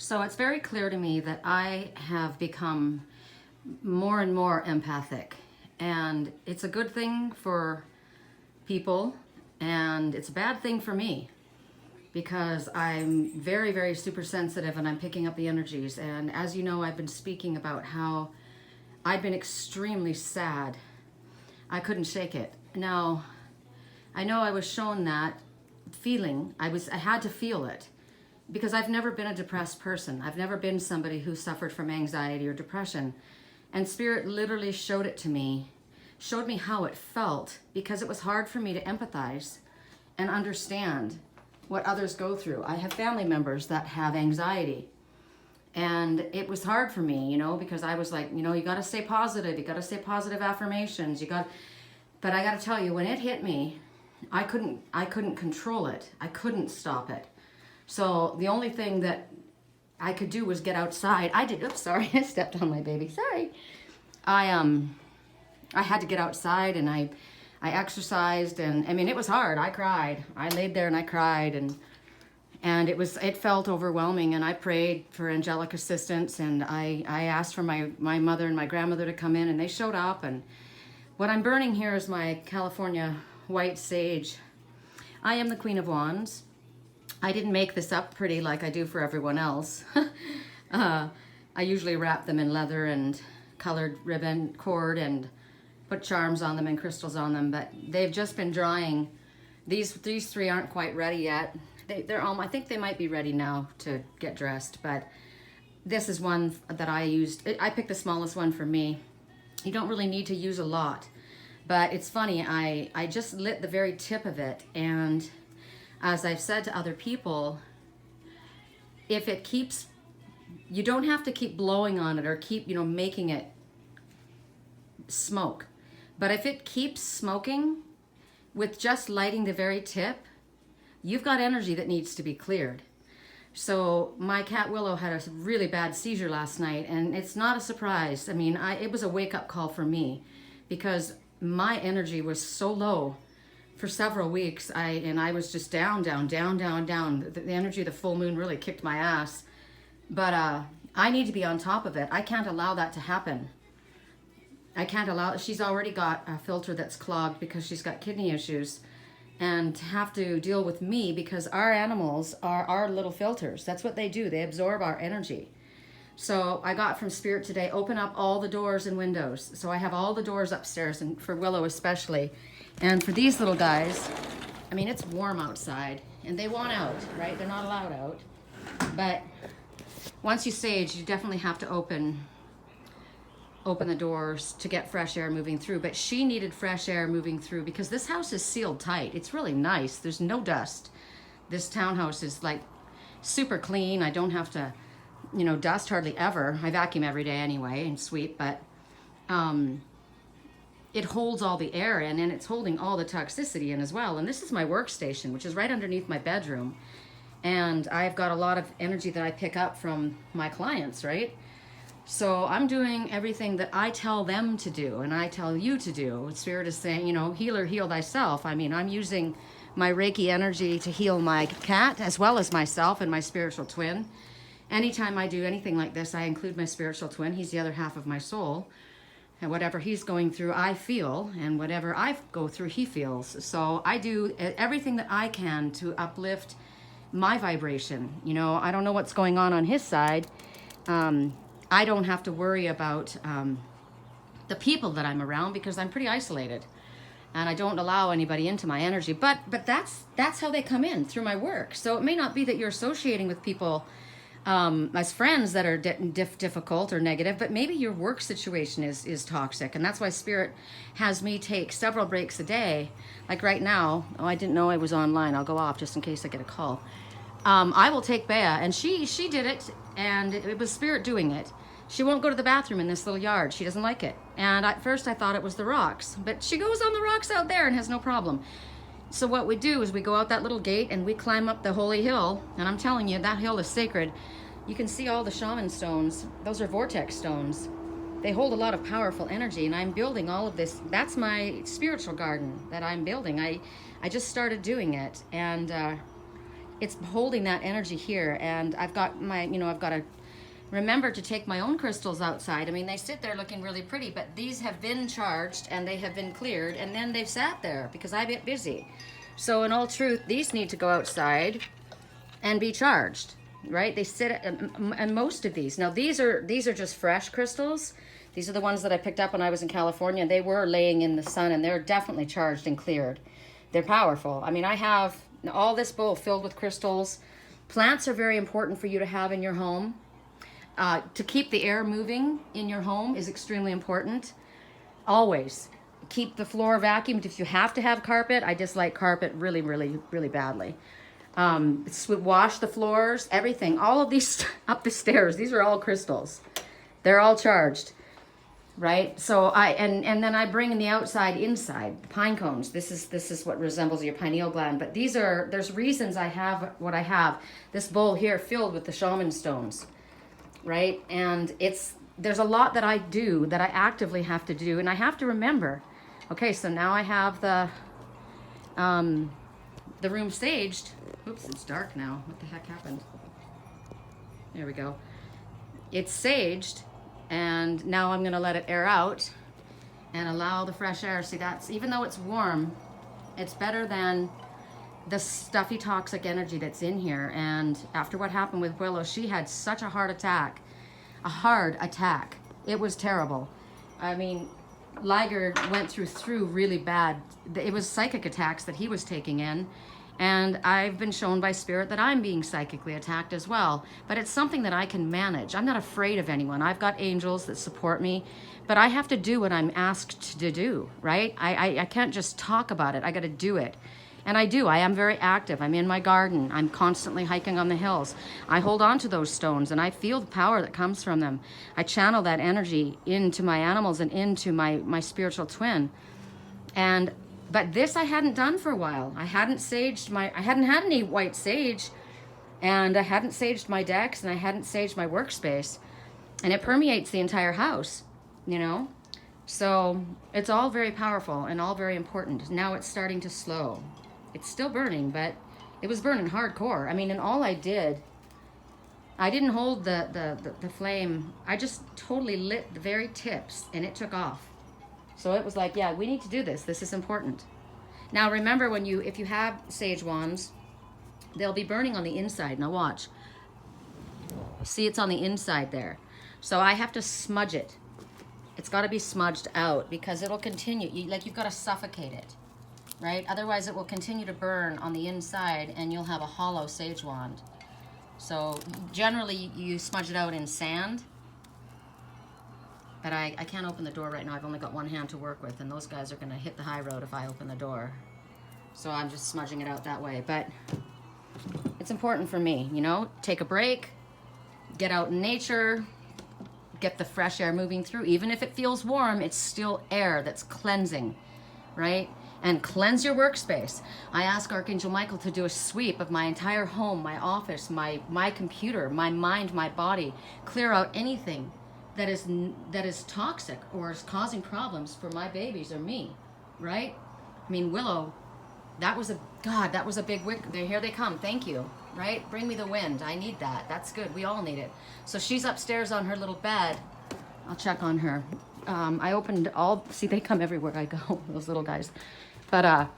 So it's very clear to me that I have become more and more empathic, and it's a good thing for people and it's a bad thing for me because I'm very, very super sensitive and I'm picking up the energies. And as you know, I've been speaking about how I've been extremely sad. I couldn't shake it. Now, I know I was shown that feeling. I had to feel it because I've never been a depressed person. I've never been somebody who suffered from anxiety or depression. And Spirit literally showed it to me, showed me how it felt, because it was hard for me to empathize and understand what others go through. I have family members that have anxiety. And it was hard for me, because I was like, you got to stay positive. You got to say positive affirmations. But I got to tell you, when it hit me, I couldn't control it. I couldn't stop it. So the only thing that I could do was get outside. Oops, sorry, I stepped on my baby. Sorry. I had to get outside and I exercised, and I mean, it was hard. I cried. I laid there and I cried, and it felt overwhelming, and I prayed for angelic assistance, and I asked for my mother and my grandmother to come in, and they showed up. And what I'm burning here is my California white sage. I am the Queen of Wands. I didn't make this up pretty like I do for everyone else. I usually wrap them in leather and colored ribbon cord and put charms on them and crystals on them, but they've just been drying. These three aren't quite ready yet. I think they might be ready now to get dressed, but this is one that I used. I picked the smallest one for me. You don't really need to use a lot, but it's funny, I just lit the very tip of it, and as I've said to other people, if it keeps, you don't have to keep blowing on it or keep, making it smoke. But if it keeps smoking with just lighting the very tip, you've got energy that needs to be cleared. So my cat Willow had a really bad seizure last night, and it's not a surprise. I mean, it was a wake-up call for me because my energy was so low for several weeks. I was just down. The energy of the full moon really kicked my ass. But I need to be on top of it. I can't allow that to happen. She's already got a filter that's clogged because she's got kidney issues, and to have to deal with me because our animals are our little filters. That's what they do. They absorb our energy. So I got from Spirit today, open up all the doors and windows. So I have all the doors upstairs, and for Willow especially. And for these little guys, I mean, it's warm outside and they want out, right? They're not allowed out. But once you sage, you definitely have to open the doors to get fresh air moving through. But she needed fresh air moving through because this house is sealed tight. It's really nice. There's no dust. This townhouse is like super clean. I don't have to, dust hardly ever. I vacuum every day anyway and sweep, but it holds all the air in, and it's holding all the toxicity in as well. And this is my workstation, which is right underneath my bedroom. And I've got a lot of energy that I pick up from my clients, right? So I'm doing everything that I tell them to do, and I tell you to do. Spirit is saying, healer, heal thyself. I mean, I'm using my Reiki energy to heal my cat as well as myself and my spiritual twin. Anytime I do anything like this, I include my spiritual twin. He's the other half of my soul. And whatever he's going through, I feel, and whatever I go through, he feels. So I do everything that I can to uplift my vibration. I don't know what's going on his side. I don't have to worry about the people that I'm around because I'm pretty isolated, and I don't allow anybody into my energy. But that's how they come in, through my work. So it may not be that you're associating with people as friends that are difficult or negative, but maybe your work situation is toxic, and that's why Spirit has me take several breaks a day. Like right now, I didn't know I was online. I'll go off just in case I get a call. I will take Bea, and she did it, and it was Spirit doing it. She won't go to the bathroom in this little yard. She doesn't like it. And at first I thought it was the rocks, but she goes on the rocks out there and has no problem. So what we do is we go out that little gate and we climb up the holy hill. And I'm telling you, that hill is sacred. You can see all the shaman stones. Those are vortex stones. They hold a lot of powerful energy, and I'm building all of this. That's my spiritual garden that I'm building. I just started doing it, and it's holding that energy here. And I've got my, I've got to remember to take my own crystals outside. I mean, they sit there looking really pretty, but these have been charged and they have been cleared, and then they've sat there because I get busy. So in all truth, these need to go outside and be charged, right? They sit, and most of these, now these are just fresh crystals. These are the ones that I picked up when I was in California. They were laying in the sun, and they're definitely charged and cleared. They're powerful. I mean, I have all this bowl filled with crystals. Plants are very important for you to have in your home. To keep the air moving in your home is extremely important. Always keep the floor vacuumed. If you have to have carpet, I dislike carpet really, really, really badly. Wash the floors, everything. All of these up the stairs, these are all crystals. They're all charged, right? So and then I bring in the outside, inside, the pine cones. This is what resembles your pineal gland. But there's reasons I have what I have. This bowl here filled with the shaman stones. Right? And there's a lot that I do that I actively have to do, and I have to remember. Okay, so now I have the room saged. Oops, it's dark now. What the heck happened? There we go. It's saged, and now I'm gonna let it air out and allow the fresh air. See, that's, even though it's warm, it's better than the stuffy toxic energy that's in here. And after what happened with Willow, she had such a hard attack. It was terrible. I mean, Liger went through really bad. It was psychic attacks that he was taking in. And I've been shown by spirit that I'm being psychically attacked as well. But it's something that I can manage. I'm not afraid of anyone. I've got angels that support me, but I have to do what I'm asked to do, right? I can't just talk about it. I got to do it. And I do. I am very active. I'm in my garden. I'm constantly hiking on the hills. I hold on to those stones, and I feel the power that comes from them. I channel that energy into my animals and into my spiritual twin. But this I hadn't done for a while. I hadn't had any white sage, and I hadn't saged my decks, and I hadn't saged my workspace. And it permeates the entire house, So it's all very powerful and all very important. Now it's starting to slow. It's still burning, but it was burning hardcore. I mean, and all I didn't hold the flame. I just totally lit the very tips, and it took off. So it was like, yeah, we need to do this. This is important. Now remember, if you have sage wands, they'll be burning on the inside. Now watch. See, it's on the inside there. So I have to smudge it. It's got to be smudged out because it'll continue. You've got to suffocate it. Right? Otherwise it will continue to burn on the inside, and you'll have a hollow sage wand. So generally you smudge it out in sand, but I can't open the door right now. I've only got one hand to work with, and those guys are going to hit the high road if I open the door. So I'm just smudging it out that way. But it's important for me, take a break, get out in nature, get the fresh air moving through. Even if it feels warm, it's still air that's cleansing, right? And cleanse your workspace. I ask Archangel Michael to do a sweep of my entire home, my office, my computer, my mind, my body. Clear out anything that is toxic or is causing problems for my babies or me, right? I mean, Willow, that was a big wick. Here they come. Thank you, right? Bring me the wind. I need that. That's good. We all need it. So she's upstairs on her little bed. I'll check on her. I opened see, they come everywhere I go, those little guys. But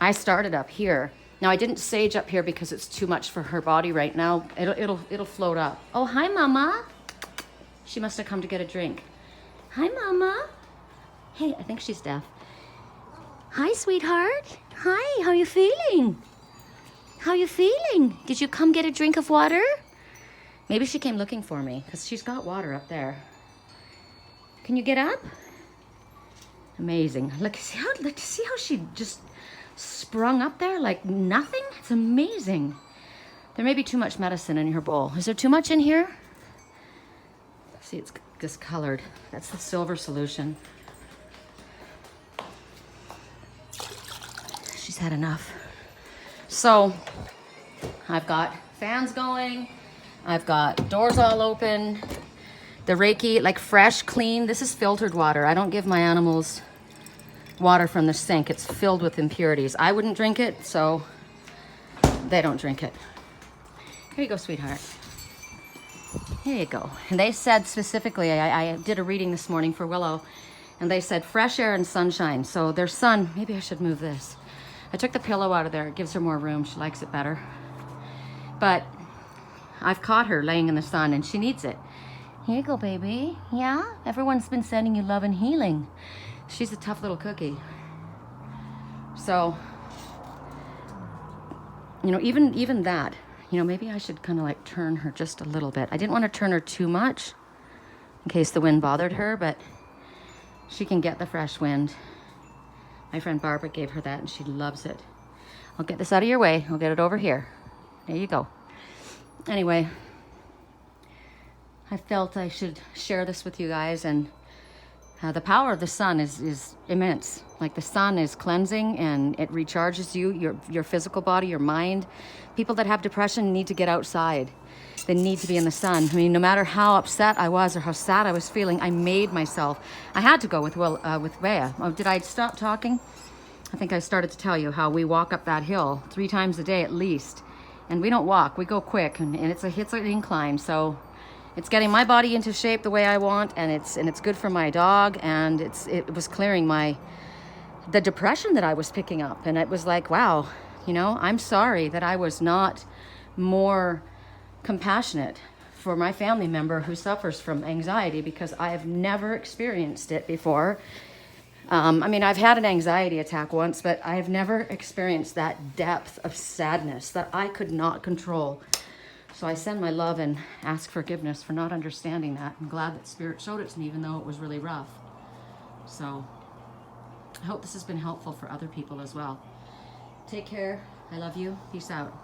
I started up here. Now I didn't sage up here because it's too much for her body right now. It'll float up. Oh, hi, Mama. She must have come to get a drink. Hi, Mama. Hey, I think she's deaf. Hi, sweetheart. Hi, how you feeling? How you feeling? Did you come get a drink of water? Maybe she came looking for me because she's got water up there. Can you get up? Amazing. Look, see how she just sprung up there like nothing? It's amazing. There may be too much medicine in her bowl. Is there too much in here? See, it's discolored. That's the silver solution. She's had enough. So I've got fans going. I've got doors all open. The Reiki, like fresh, clean. This is filtered water. I don't give my animals water from the sink. It's filled with impurities. I wouldn't drink it, so They don't drink it. Here you go, sweetheart. Here you go. And they said specifically, I did a reading this morning for Willow, and they said fresh air and sunshine. So their sun, maybe I should move this. I took the pillow out of there. It gives her more room. She likes it better. But I've caught her laying in the sun, and she needs it. Here you go, baby. Yeah? Everyone's been sending you love and healing. She's a tough little cookie. So, you know, even that, you know, maybe I should kind of like turn her just a little bit. I didn't want to turn her too much in case the wind bothered her, but she can get the fresh wind. My friend Barbara gave her that and she loves it. I'll get this out of your way. I'll get it over here. There you go. Anyway, I felt I should share this with you guys, and the power of the sun is immense. Like, the sun is cleansing and it recharges you, your physical body, your mind. People that have depression need to get outside. They need to be in the sun. I mean, no matter how upset I was or how sad I was feeling, I made myself. I had to go with Rhea. Oh, did I stop talking? I think I started to tell you how we walk up that hill 3 times a day at least. And we don't walk, we go quick, and it's an incline. So it's getting my body into shape the way I want, and it's good for my dog, and it was clearing the depression that I was picking up. And it was like, wow, you know, I'm sorry that I was not more compassionate for my family member who suffers from anxiety, because I have never experienced it before. I mean, I've had an anxiety attack once, but I have never experienced that depth of sadness that I could not control. So I send my love and ask forgiveness for not understanding that. I'm glad that Spirit showed it to me, even though it was really rough. So I hope this has been helpful for other people as well. Take care. I love you. Peace out.